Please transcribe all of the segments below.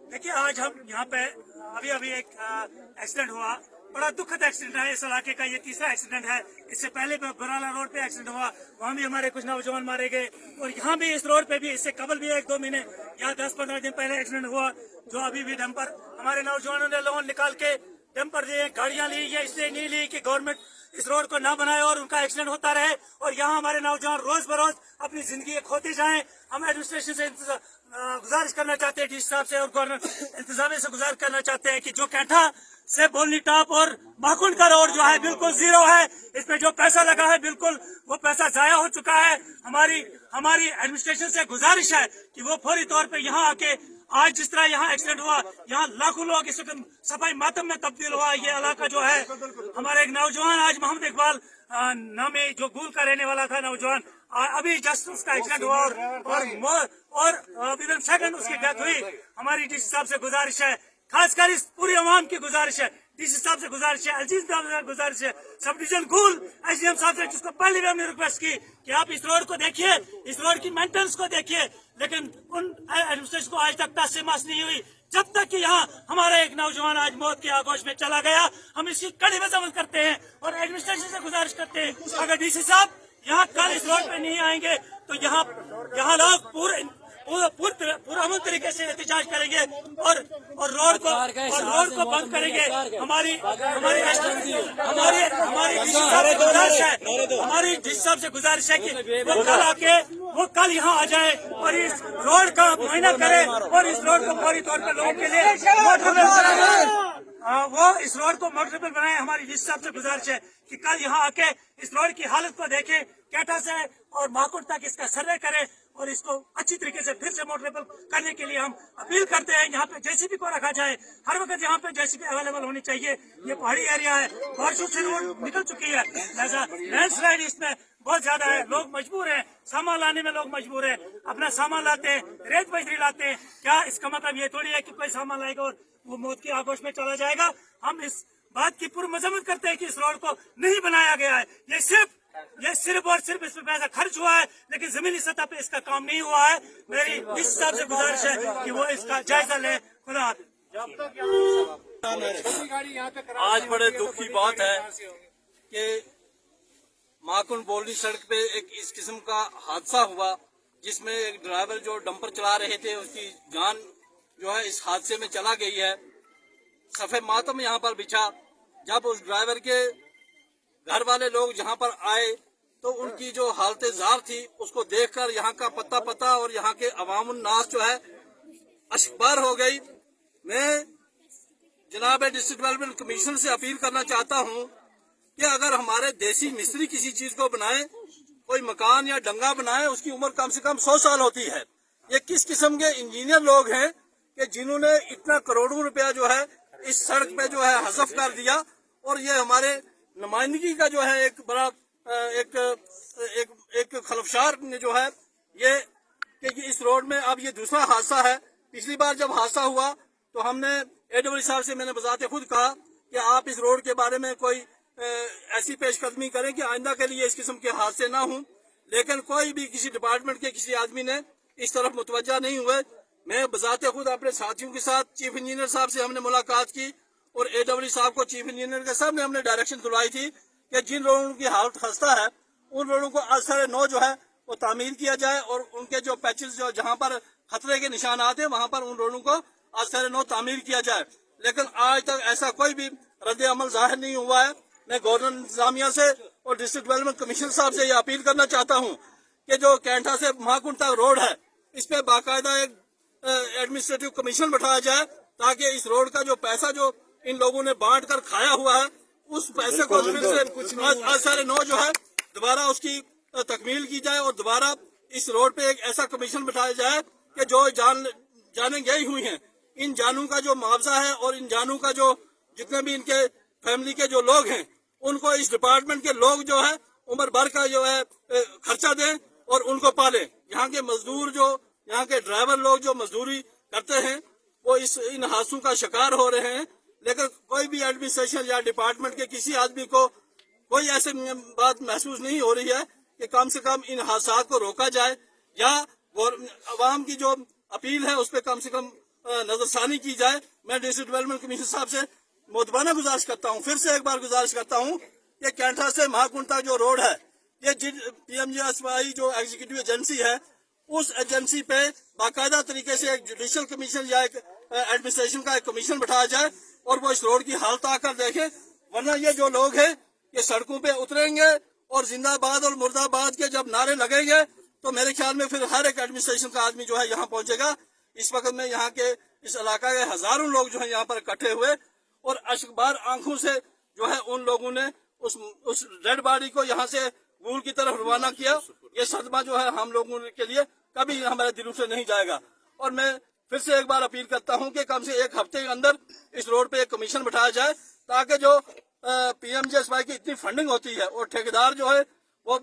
देखिए, आज हम यहाँ पे अभी अभी एक एक्सीडेंट हुआ, बड़ा दुखद एक्सीडेंट है। इस इलाके का ये तीसरा एक्सीडेंट है। इससे पहले बराला रोड पे एक्सीडेंट हुआ, वहाँ भी हमारे कुछ नौजवान मारे गए, और यहाँ भी इस रोड पे भी इससे कबल भी 1-2 महीने या 10-15 दिन पहले एक्सीडेंट हुआ, जो अभी भी डंपर हमारे नौजवानों ने लोन निकाल के डंपर दिए, गाड़ियां ली, ये इसलिए नहीं ली कि गवर्नमेंट इस रोड को ना बनाए और उनका एक्सीडेंट होता रहे, और यहाँ हमारे नौजवान रोज बरोज अपनी जिंदगी खोते जाएं। हम एडमिनिस्ट्रेशन से गुजारिश करना चाहते हैं, डीसी साहब से और गवर्नर इंतजामिया से गुजारिश करना चाहते हैं कि जो कैंठा से बोलनी टॉप और माकुंड का रोड जो है बिल्कुल जीरो है, इसमें जो पैसा लगा है बिल्कुल वो पैसा जाया हो चुका है। हमारी एडमिनिस्ट्रेशन से गुजारिश है कि वो फौरी तौर पे यहाँ आके, आज जिस तरह यहाँ एक्सीडेंट हुआ, यहाँ लाखों लोग इस वक्त सफाई मातम में तब्दील हुआ। ये इलाका जो है, हमारे एक नौजवान आज मोहम्मद इकबाल नामी जो गुल का रहने वाला था नौजवान, अभी जस्ट उसका एक्सीडेंट हुआ और विदिन सेकंड उसकी डेथ हुई। हमारी डीसी साहब से गुजारिश है, खासकर इस पूरी अवाम की गुजारिश है, डीसी साहब से गुजारिश है, अजीज साहब से गुजारिश है, सब डिवीजन गुल एसडीएम साहब से, जिसको पहले भी हमने रिक्वेस्ट की कि आप इस रोड को देखिए, इस रोड की मेंटेनेंस को देखिए, लेकिन उन एडमिनिस्ट्रेशन को आज तक तस्मास नहीं हुई। जब तक कि यहाँ हमारा एक नौजवान आज मौत के आगोश में चला गया, हम इसकी कड़ी मजम्मत करते हैं और एडमिनिस्ट्रेशन से गुजारिश करते हैं, अगर डीसी साहब यहाँ कल इस रोड पे नहीं आएंगे तो यहाँ लोग पूरा तरीके से एहतजाज करेंगे और रोड को बंद करेंगे। हमारी डीसी साहब से गुजारिश है कि वो कल यहाँ आ जाए और इस रोड का मुआयना करे और इस रोड को फौरी तौर पर लोगों के लिए वो इस रोड को मोटरेबल बनाए। हमारी डीसी साहब से गुजारिश है कि कल यहाँ आके इस रोड की हालत को देखें, कैटा से और माकुंड तक इसका सर्वे करें और इसको अच्छी तरीके से फिर से मोटरेबल करने के लिए हम अपील करते हैं। यहाँ पे जेसीबी को रखा जाए, हर वक्त यहाँ पे जेसीबी अवेलेबल होनी चाहिए। ये पहाड़ी एरिया है, बारिशों से रोड निकल चुकी है, लिहाजा लैंडस्लाइड इसमें बहुत ज्यादा है, लोग मजबूर हैं, सामान लाने में लोग मजबूर हैं, अपना सामान लाते हैं, रेत बजरी लाते हैं। क्या इसका मतलब ये थोड़ी है कि कोई सामान लाएगा और वो मौत की आगोश में चला जाएगा? हम इस बात की पूरी मजम्मत करते हैं कि इस रोड को नहीं बनाया गया है। ये सिर्फ और सिर्फ इसमें पैसा खर्च हुआ है, लेकिन जमीनी सतह पे इसका काम नहीं हुआ है। मेरी इस हिसाब से गुजारिश है कि वो इसका जायजा ले। खुदा हाफिज़। आज बड़े दुख की बात है कि माकुंड बोलनी सड़क पे एक इस किस्म का हादसा हुआ, जिसमें एक ड्राइवर जो डंपर चला रहे थे उसकी जान जो है इस हादसे में चला गई है। सफे मातम यहाँ पर बिछा। जब उस ड्राइवर के घर वाले लोग जहाँ पर आए तो उनकी जो हालत जार थी उसको देखकर यहाँ का पता और यहाँ के अवामुन नास जो है अशकबार हो गई। मैं जनाब डिस्ट्रिक्ट डेवलपमेंट कमीशन से अपील करना चाहता हूँ कि अगर हमारे देसी मिस्त्री किसी चीज को बनाए, कोई मकान या डंगा बनाए, उसकी उम्र कम से कम 100 साल होती है। ये किस किस्म के इंजीनियर लोग हैं कि जिन्होंने इतना करोड़ों रुपया जो है इस सड़क पे जो है हज़फ कर दिया, और ये हमारे नुमाइंदगी का जो है एक बड़ा एक खलफशार जो है ये कि इस रोड में अब ये दूसरा हादसा है। पिछली बार जब हादसा हुआ तो हमने एडब्ल्यू साहब से मैंने बजाते खुद कहा कि आप इस रोड के बारे में कोई ऐसी पेशकदमी करें कि आइंदा के लिए इस किस्म के हादसे ना हों, लेकिन कोई भी किसी डिपार्टमेंट के किसी आदमी ने इस तरफ मुतवज्जा नहीं हुए। मैं बजाते खुद अपने साथियों के साथ चीफ इंजीनियर साहब से हमने मुलाकात की और एडब्ल्यू साहब को चीफ इंजीनियर के सामने हमने डायरेक्शन दिलवाई थी कि जिन लोगों की हालत खस्ता है उन लोगों को असर नौ जो है वो तामीर किया जाए, और उनके जो पैचेस जो जहाँ पर खतरे के निशानात हैं वहाँ पर उन लोगों को असर नौ तामीर किया जाए। लेकिन आज तक ऐसा कोई भी रद्द अमल जाहिर नहीं हुआ है। मैं गवर्नर इंतजामिया से और डिस्ट्रिक्ट डेवलपमेंट कमीशन साहब से ये अपील करना चाहता हूँ कि जो कैंठा से महाकुंड तक रोड है इस पे बाकायदा एक एडमिनिस्ट्रेटिव कमीशन बैठाया जाए, ताकि इस रोड का जो पैसा जो इन लोगों ने बांट कर खाया हुआ है उस पैसे को फिर से असर नौ जो है दोबारा उसकी तकमील की जाए और दोबारा इस रोड पे एक ऐसा कमीशन बैठाया जाए कि जो जाने गई हुई हैं इन जानों का जो मुआवजा है और इन जानों का जो जितने भी इनके फैमिली के जो लोग हैं उनको इस डिपार्टमेंट के लोग जो है उम्र भर का जो है खर्चा दें और उनको पालें। यहाँ के मजदूर जो यहाँ के ड्राइवर लोग जो मजदूरी करते हैं वो इन हादसों का शिकार हो रहे हैं, लेकिन कोई भी एडमिनिस्ट्रेशन या डिपार्टमेंट के किसी आदमी को कोई ऐसी बात महसूस नहीं हो रही है कि कम से कम इन हादसा को रोका जाए, या अवाम की जो अपील है उस पर कम से कम नजरसानी की जाए। मैं डिस्ट्रिक्ट डेवलपमेंट कमीशन साहब से मुतबाना गुजारिश करता हूँ, फिर से एक बार गुजारिश करता हूँ कि कैंठा से महाकुंड तक जो रोड है, ये PMGSY जो एग्जीक्यूटिव एजेंसी है, उस एजेंसी पे बाकायदा तरीके से एक जुडिशियल कमीशन या एक एडमिनिस्ट्रेशन का एक कमीशन बैठाया जाए और वो इस रोड की हालत आकर देखे। वरना ये जो लोग हैं ये सड़कों पे उतरेंगे और जिंदाबाद और मुर्दाबाद के जब नारे लगेंगे तो मेरे ख्याल में फिर हर एक एडमिनिस्ट्रेशन का आदमी जो है यहाँ पहुंचेगा। इस वक्त में यहाँ के इस इलाका के हजारों लोग जो है यहाँ पर इकट्ठे हुए और अश्कबार आंखों से जो है उन लोगों ने उस डेड बॉडी को यहाँ से गूल की तरफ रवाना किया। ये सदमा जो है हम लोगों के लिए कभी हमारे दिलों से नहीं जाएगा। और मैं फिर से एक बार अपील करता हूँ कि कम से एक हफ्ते के अंदर इस रोड पे एक कमीशन बैठाया जाए ताकि जो PMGSY की इतनी फंडिंग होती है और ठेकेदार जो है वो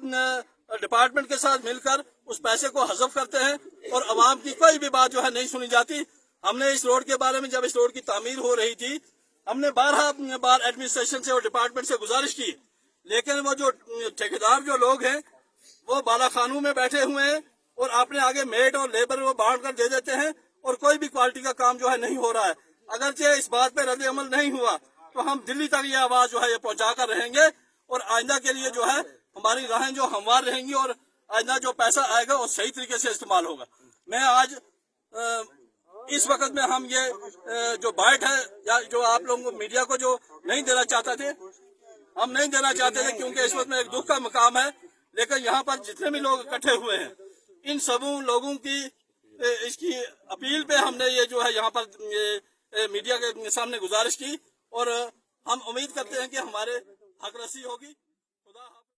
डिपार्टमेंट के साथ मिलकर उस पैसे को हजफ करते हैं और अवाम की कोई भी बात जो है नहीं सुनी जाती। हमने इस रोड के बारे में जब इस रोड की तामीर हो रही थी हमने 12 बार एडमिनिस्ट्रेशन से और डिपार्टमेंट से गुजारिश की, लेकिन वो जो ठेकेदार जो लोग हैं वो बालाखानों में बैठे हुए हैं और अपने आगे मेट और लेबर वो बांट कर दे देते हैं और कोई भी क्वालिटी का काम जो है नहीं हो रहा है। अगरचे इस बात पे रद्द अमल नहीं हुआ तो हम दिल्ली तक ये आवाज जो है ये पहुंचा कर रहेंगे और आइंदा के लिए जो है हमारी राहें जो हमवार रहेंगी और आइंदा जो पैसा आएगा वो सही तरीके से इस्तेमाल होगा। मैं आज इस वक्त में हम ये जो बाइट है या जो आप लोगों को मीडिया को जो नहीं देना चाहते थे, हम नहीं देना चाहते थे क्योंकि इस वक्त में एक दुख का मकाम है। लेकिन यहाँ पर जितने भी लोग इकट्ठे हुए हैं इन सब लोगों की इसकी अपील पे हमने ये जो है यहाँ पर मीडिया के सामने गुजारिश की और हम उम्मीद करते हैं कि हमारे हक रसी होगी।